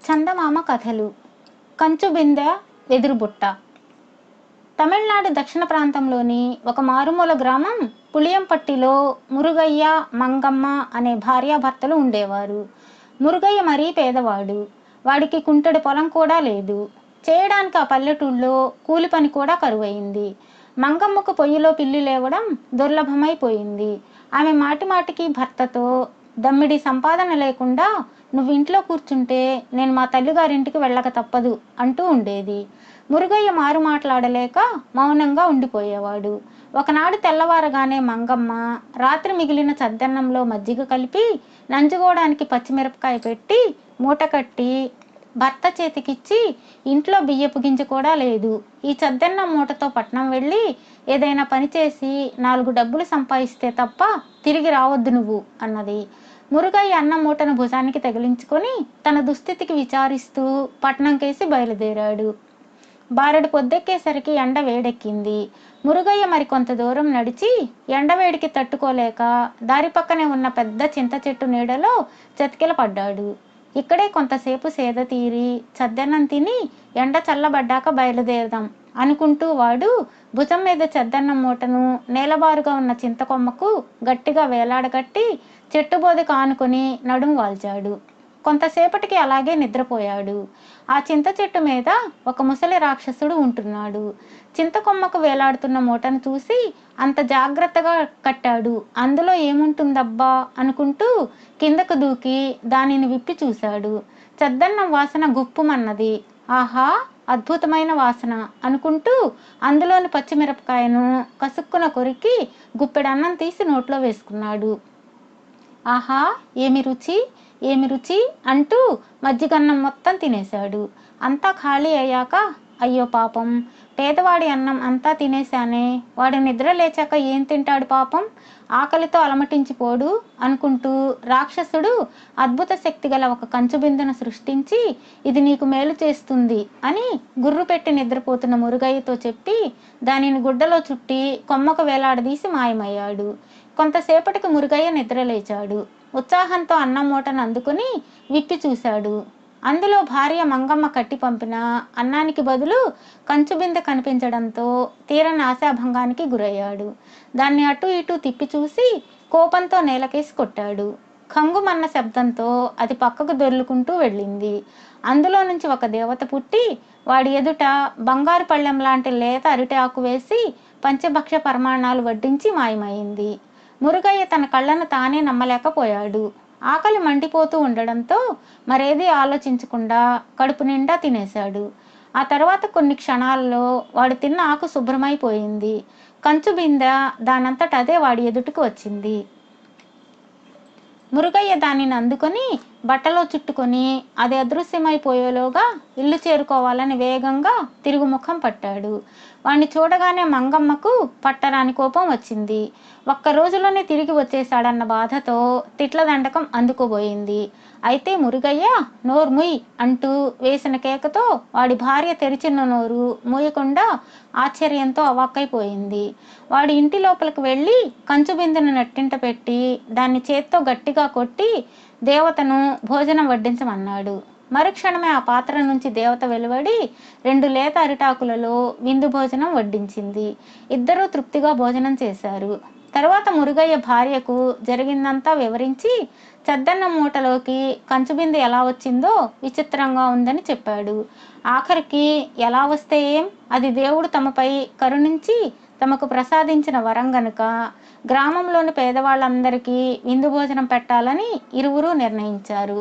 చందమామ కథలు. కంచుబిందె వెదురుబుట్ట. తమిళనాడు దక్షిణ ప్రాంతంలోని ఒక మారుమూల గ్రామం పులియంపట్టిలో మురుగయ్య, మంగమ్మ అనే భార్యాభర్తలు ఉండేవారు. మురుగయ్య మరీ పేదవాడు. వాడికి కుంటెడు పొలం కూడా లేదు. చేయడానికి ఆ పల్లెటూళ్ళలో కూలి పని కూడా కరువైంది. మంగమ్మకు పొయ్యిలో పిల్లి లేవడం దుర్లభమైపోయింది. ఆమె మాటిమాటికి భర్తతో, దమ్మిడి సంపాదన లేకుండా నువ్వు ఇంట్లో కూర్చుంటే నేను మా తల్లిగారింటికి వెళ్ళక తప్పదు అంటూ ఉండేది. మురుగయ్య మారు మాట్లాడలేక మౌనంగా ఉండిపోయేవాడు. ఒకనాడు తెల్లవారగానే మంగమ్మ రాత్రి మిగిలిన చద్దన్నంలో మజ్జిగ కలిపి నంజుకోవడానికి పచ్చిమిరపకాయ పెట్టి మూట కట్టి భర్త చేతికిచ్చి, ఇంట్లో బియ్యపు గింజ కూడా లేదు, ఈ చద్దన్నం మూటతో పట్నం వెళ్ళి ఏదైనా పని చేసి 4 డబ్బులు సంపాదిస్తే తప్ప తిరిగి రావద్దు నువ్వు అన్నది. మురుగయ్య అన్నం మూటను భుజానికి తగిలించుకొని తన దుస్థితికి విచారిస్తూ పట్నం కేసి బయలుదేరాడు. బారెడు పొద్దెక్కేసరికి ఎండ వేడెక్కింది. మురుగయ్య మరికొంత దూరం నడిచి ఎండవేడికి తట్టుకోలేక దారి పక్కనే ఉన్న పెద్ద చింత చెట్టు నీడలో చతికిల పడ్డాడు. ఇక్కడే కొంతసేపు సేద తీరి చద్దన్నం తిని ఎండ చల్లబడ్డాక బయలుదేరదాం అనుకుంటూ వాడు భుజం మీద చద్దన్నం మూటను నేలబారుగా ఉన్న చింతకొమ్మకు గట్టిగా వేలాడగట్టి చెట్టుబోదకు ఆనుకొని నడుం వాల్చాడు. కొంతసేపటికి అలాగే నిద్రపోయాడు. ఆ చింత చెట్టు మీద ఒక ముసలి రాక్షసుడు ఉంటున్నాడు. చింతకొమ్మకు వేలాడుతున్న మూటను చూసి అంత జాగ్రత్తగా కట్టాడు, అందులో ఏముంటుందబ్బా అనుకుంటూ కిందకు దూకి దానిని విప్పి చూశాడు. చద్దన్నం వాసన గుప్పుమన్నది. ఆహా, అద్భుతమైన వాసన అనుకుంటూ అందులోని పచ్చిమిరపకాయను కసుక్కున కొరికి గుప్పెడన్నం తీసి నోట్లో వేసుకున్నాడు. ఆహా, ఏమి రుచి, ఏమి రుచి అంటూ మజ్జిగన్నం మొత్తం తినేశాడు. అంతా ఖాళీ అయ్యాక అయ్యో పాపం, పేదవాడి అన్నం అంతా తినేశానే, వాడు నిద్ర లేచాక ఏం తింటాడు పాపం, ఆకలితో అలమటించిపోడు అనుకుంటూ రాక్షసుడు అద్భుత శక్తి గల ఒక కంచుబిందెను సృష్టించి ఇది నీకు మేలు చేస్తుంది అని గుర్రు పెట్టి నిద్రపోతున్న మురుగయ్యతో చెప్పి దానిని గుడ్డలో చుట్టి కొమ్మకు వేలాడదీసి మాయమయ్యాడు. కొంతసేపటికి మురుగయ్య నిద్రలేచాడు. ఉత్సాహంతో అన్నం మూటను అందుకుని విప్పి చూశాడు. అందులో భార్య మంగమ్మ కట్టి పంపిన అన్నానికి బదులు కంచుబిందె కనిపించడంతో తీరని ఆశాభంగానికి గురయ్యాడు. దాన్ని అటు ఇటు తిప్పి చూసి కోపంతో నేలకేసి కొట్టాడు. కంగుమన్న శబ్దంతో అది పక్కకు దొర్లుకుంటూ వెళ్ళింది. అందులో నుంచి ఒక దేవత పుట్టి వాడి ఎదుట బంగారు పళ్ళెం లాంటి లేత అరిటి ఆకు వేసి పంచభక్ష పరమాణాలు వడ్డించి మాయమైంది. మురుగయ్య తన కళ్ళను తానే నమ్మలేకపోయాడు. ఆకలి మండిపోతూ ఉండడంతో మరేదీ ఆలోచించకుండా కడుపు నిండా తినేశాడు. ఆ తర్వాత కొన్ని క్షణాల్లో వాడు తిన్న ఆకు శుభ్రమైపోయింది. కంచుబిందె దానంతట అదే వాడి ఎదుటికి వచ్చింది. మురుగయ్య దానిని అందుకొని బట్టలో చుట్టుకొని అది అదృశ్యమైపోయేలోగా ఇల్లు చేరుకోవాలని వేగంగా తిరుగుముఖం పట్టాడు. వాణ్ణి చూడగానే మంగమ్మకు పట్టరాని కోపం వచ్చింది. ఒక్క రోజులోనే తిరిగి వచ్చేశాడన్న బాధతో తిట్ల దండకం అందుకోబోయింది. అయితే మురుగయ్య నోర్ముయ్ అంటూ వేసిన కేకతో వాడి భార్య తెరిచిన నోరు మూయకుండా ఆశ్చర్యంతో అవాక్కైపోయింది. వాడి ఇంటి లోపలికి వెళ్ళి కంచుబిందెను నట్టింట పెట్టి దాన్ని చేత్తో గట్టిగా కొట్టి దేవతను భోజనం వడ్డించమన్నాడు. మరుక్షణమే ఆ పాత్ర నుంచి దేవత వెలువడి 2 లేత అరిటాకులలో విందు భోజనం వడ్డించింది. ఇద్దరూ తృప్తిగా భోజనం చేశారు. తర్వాత మురుగయ్య భార్యకు జరిగిందంతా వివరించి చద్దన్నం మూటలోకి కంచుబిందె ఎలా వచ్చిందో విచిత్రంగా ఉందని చెప్పాడు. ఆఖరికి ఎలా వస్తే ఏం, అది దేవుడు తమపై కరుణించి తమకు ప్రసాదించిన వరం గనుక గ్రామంలోని పేదవాళ్ళందరికీ విందు భోజనం పెట్టాలని ఇరువురు నిర్ణయించారు.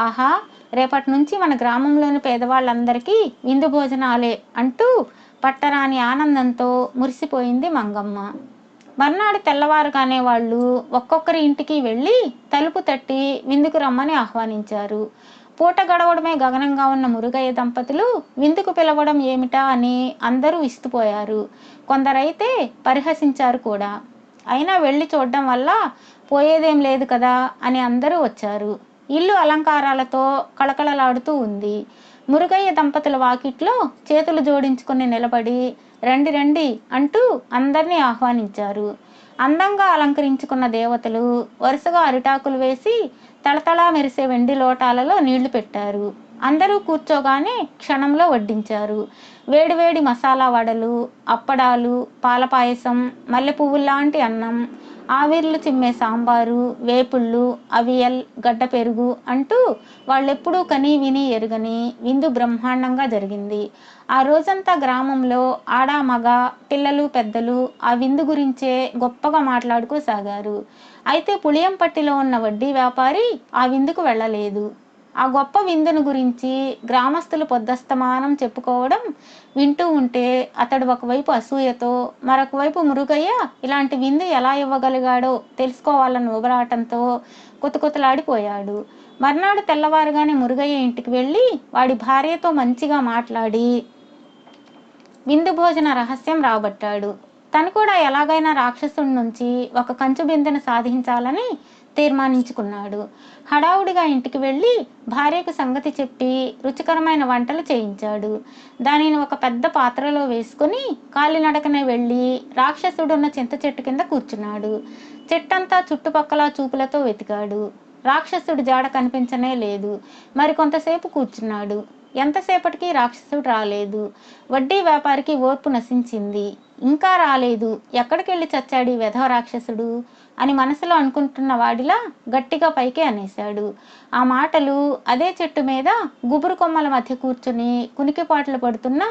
ఆహా, రేపటి నుంచి మన గ్రామంలోని పేదవాళ్ళందరికీ విందు భోజనాలే అంటూ పట్టరాని ఆనందంతో మురిసిపోయింది మంగమ్మ. మర్నాడు తెల్లవారుగానే వాళ్ళు ఒక్కొక్కరి ఇంటికి వెళ్ళి తలుపు తట్టి విందుకు రమ్మని ఆహ్వానించారు. పూట గడవడమే గగనంగా ఉన్న మురుగయ్య దంపతులు విందుకు పిలవడం ఏమిటా అని అందరూ విస్తుపోయారు. కొందరైతే పరిహసించారు కూడా. అయినా వెళ్ళి చూడడం వల్ల పోయేదేం లేదు కదా అని అందరూ వచ్చారు. ఇల్లు అలంకారాలతో కళకళలాడుతూ ఉంది. మురుగయ్య దంపతుల వాకిట్లో చేతులు జోడించుకుని నిలబడి రండి రండి అంటూ అందరినీ ఆహ్వానించారు. అందంగా అలంకరించుకున్న దేవతలు వరుసగా అరిటాకులు వేసి తళతళా మెరిసే వెండి లోటాలలో నీళ్లు పెట్టారు. అందరూ కూర్చోగానే క్షణంలో వడ్డించారు. వేడివేడి మసాలా వడలు, అప్పడాలు, పాల పాయసం, మల్లె పువ్వుల్లాంటి అన్నం, ఆవిర్లు చిమ్మే సాంబారు, వేపుళ్ళు, అవియల్, గడ్డ పెరుగు అంటూ వాళ్ళెప్పుడూ కనీ విని ఎరుగని విందు బ్రహ్మాండంగా జరిగింది. ఆ రోజంతా గ్రామంలో ఆడ, మగ, పిల్లలు, పెద్దలు ఆ విందు గురించే గొప్పగా మాట్లాడుకోసాగారు. అయితే పులియంపట్టిలో ఉన్న వడ్డీ వ్యాపారి ఆ విందుకు వెళ్ళలేదు. ఆ గొప్ప విందును గురించి గ్రామస్తులు పొద్దస్తమానం చెప్పుకోవడం వింటూ ఉంటే అతడు ఒకవైపు అసూయతో, మరొక వైపు మురుగయ్య ఇలాంటి విందు ఎలా ఇవ్వగలిగాడో తెలుసుకోవాలన్న ఉబరాటంతో కుతకుతలాడిపోయాడు. మర్నాడు తెల్లవారుగానే మురుగయ్య ఇంటికి వెళ్ళి వాడి భార్యతో మంచిగా మాట్లాడి విందు భోజన రహస్యం రాబట్టాడు. తను కూడా ఎలాగైనా రాక్షసుడి నుంచి ఒక కంచు బిందెను సాధించాలని తీర్మానించుకున్నాడు. హడావుడిగా ఇంటికి వెళ్ళి భార్యకు సంగతి చెప్పి రుచికరమైన వంటలు చేయించాడు. దానిని ఒక పెద్ద పాత్రలో వేసుకుని కాలినడకనే వెళ్ళి రాక్షసుడున్న చింత చెట్టు కింద కూర్చున్నాడు. చెట్టంతా చుట్టుపక్కల చూపులతో వెతికాడు. రాక్షసుడి జాడ కనిపించనే లేదు. మరికొంతసేపు కూర్చున్నాడు. ఎంతసేపటికి రాక్షసుడు రాలేదు. వడ్డీ వ్యాపారికి ఓర్పు నశించింది. ఇంకా రాలేదు, ఎక్కడికెళ్ళి చచ్చాడు ఈ వెధవ రాక్షసుడు అని మనసులో అనుకుంటున్న వాడిలా గట్టిగా పైకి అనేశాడు. ఆ మాటలు అదే చెట్టు మీద గుబురు కొమ్మల మధ్య కూర్చుని కునికిపాట్లు పడుతున్న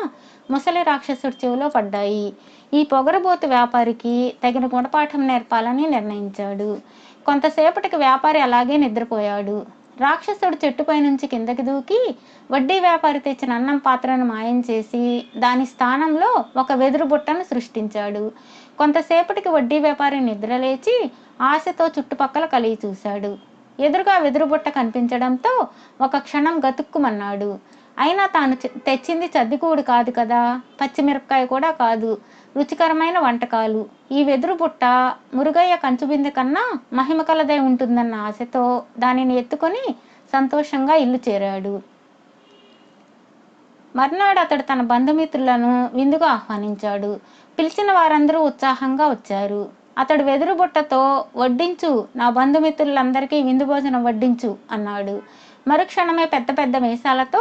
ముసలి రాక్షసుడి చెవిలో పడ్డాయి. ఈ పొగరబోతు వ్యాపారికి తగిన గుణపాఠం నేర్పాలని నిర్ణయించాడు. కొంతసేపటికి వ్యాపారి అలాగే నిద్రపోయాడు. రాక్షసుడు చెట్టుపై నుంచి కిందకి దూకి వడ్డీ వ్యాపారి తెచ్చిన అన్నం పాత్రను మాయం చేసి దాని స్థానంలో ఒక వెదురు బుట్టను సృష్టించాడు. కొంతసేపటికి వడ్డీ వ్యాపారి నిద్రలేచి ఆశతో చుట్టుపక్కల కలిగి చూశాడు. ఎదురుగా వెదురు బుట్ట కనిపించడంతో ఒక క్షణం గతుక్కుమన్నాడు. అయినా తాను తెచ్చింది చద్దికూడు కాదు కదా, పచ్చిమిరపకాయ కూడా కాదు, రుచికరమైన వంటకాలు. ఈ వెదురు బుట్ట మురుగయ్య కంచుబిందె కన్నా మహిమ కలదై ఉంటుందన్న ఆశతో దానిని ఎత్తుకొని సంతోషంగా ఇల్లు చేరాడు. మర్నాడు అతడు తన బంధుమిత్రులను విందుగా ఆహ్వానించాడు. పిలిచిన వారందరూ ఉత్సాహంగా వచ్చారు. అతడు వెదురు బుట్టతో వడ్డించు, నా బంధుమిత్రులందరికీ విందు భోజనం వడ్డించు అన్నాడు. మరుక్షణమే పెద్ద పెద్ద మీసాలతో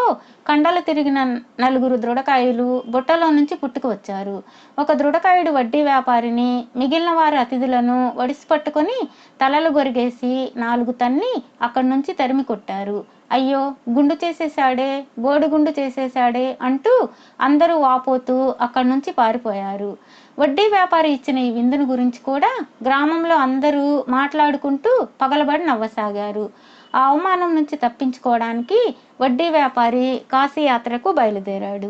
కండలు తిరిగిన 4 దృఢకాయులు బుట్టలో నుంచి పుట్టుకు వచ్చారు. ఒక దృఢకాయుడు వడ్డీ వ్యాపారిని, మిగిలిన వారి అతిథులను ఒడిసి పట్టుకొని తలలు గొరిగేసి 4 తన్ని అక్కడి నుంచి తరిమి కొట్టారు. అయ్యో, గుండు చేసేశాడే, బోడిగుండు చేసేశాడే అంటూ అందరూ వాపోతూ అక్కడి నుంచి పారిపోయారు. వడ్డీ వ్యాపారి ఇచ్చిన ఈ విందును గురించి కూడా గ్రామంలో అందరూ మాట్లాడుకుంటూ పగలబడి నవ్వసాగారు. ఆ అవమానం నుంచి తప్పించుకోవడానికి వడ్డీ వ్యాపారి కాశీయాత్రకు బయలుదేరాడు.